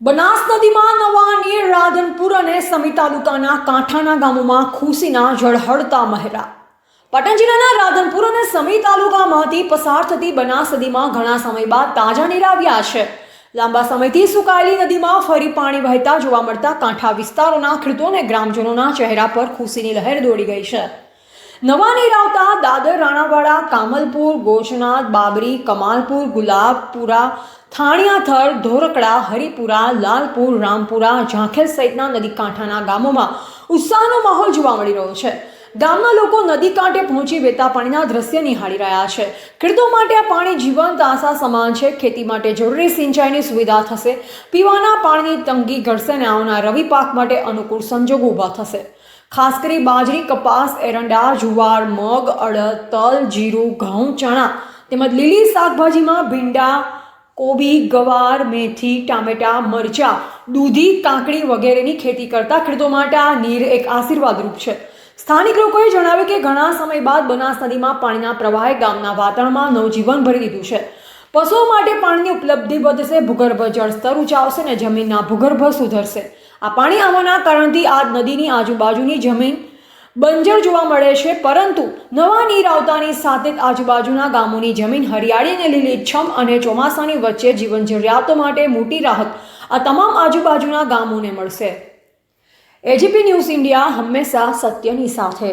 બનાસ નદીમાં નવા નીર રાધનપુર અને સમી તાલુકાના કાંઠાના ગામોમાં ખુશીના ઝળહળતા મહેરા. પાટણ જિલ્લાના રાધનપુર અને સમી તાલુકામાંથી પસાર થતી બનાસ નદીમાં ઘણા સમય બાદ તાજા નીર આવ્યા છે. લાંબા સમયથી સુકાયેલી નદીમાં ફરી પાણી વહેતા જોવા મળતા કાંઠા વિસ્તારોના ખેડૂતો અને ગ્રામજનોના ચહેરા પર ખુશીની લહેર દોડી ગઈ છે. નવા નીર આવતા દાદર, રાણાવાડા, કામલપુર, ગોચનાથ, બાબરી, કમાલપુર, ગુલાબપુરા, થાણિયાથર, ધોરકડા, હરિપુરા, લાલપુર, રામપુરા, ઝાંખેલ સહિતના નદી કાંઠાના ગામોમાં ઉત્સાહનો માહોલ જોવા મળી રહ્યો છે. ગામના લોકો નદી કાંઠે પહોંચી વહેતા પાણીના દ્રશ્ય નિહાળી રહ્યા છે. ખેડૂતો માટે આ પાણી જીવંત આશા સમાન છે. ખેતી માટે જરૂરી સિંચાઈની સુવિધા થશે, પીવાના પાણીની તંગી ઘટશે અને આવનાર રવિ પાક માટે અનુકૂળ સંજોગો ઊભા થશે. ખાસ કરી બાજરી, કપાસ, એરંડા, જુવાર, મગ, અડદ, તલ, જીરું, ઘઉં, ચણા તેમજ લીલી શાકભાજીમાં ભીંડા, કોબી, ગવાર, મેથી, ટામેટા, મરચાં, દૂધી, કાકડી વગેરેની ખેતી કરતા ખેડૂતો માટે આ નીર એક આશીર્વાદરૂપ છે. સ્થાનિક લોકોએ જણાવ્યું કે ઘણા સમય બાદ બનાસ નદીમાં પાણીના પ્રવાહે ગામના વાતાવરણમાં નવજીવન ભરી દીધું છે. પશુઓ માટે પાણીની ઉપલબ્ધિ વધશે, ભૂગર્ભ જળસ્તર ઊંચાવશે અને જમીનના ભૂગર્ભ સુધરશે. આ પાણી આવવાના કારણથી આ નદીની આજુબાજુની જમીન બંજર જોવા મળે છે, પરંતુ નવા નીર આવતાની સાથે જ આજુબાજુના ગામોની જમીન હરિયાળી અને લીલીછમ અને ચોમાસાની વચ્ચે જીવન જરૂરિયાતો માટે મોટી રાહત આ તમામ આજુબાજુના ગામોને મળશે. એજીપી ન્યૂઝ ઇન્ડિયા હંમેશા સત્યની સાથે.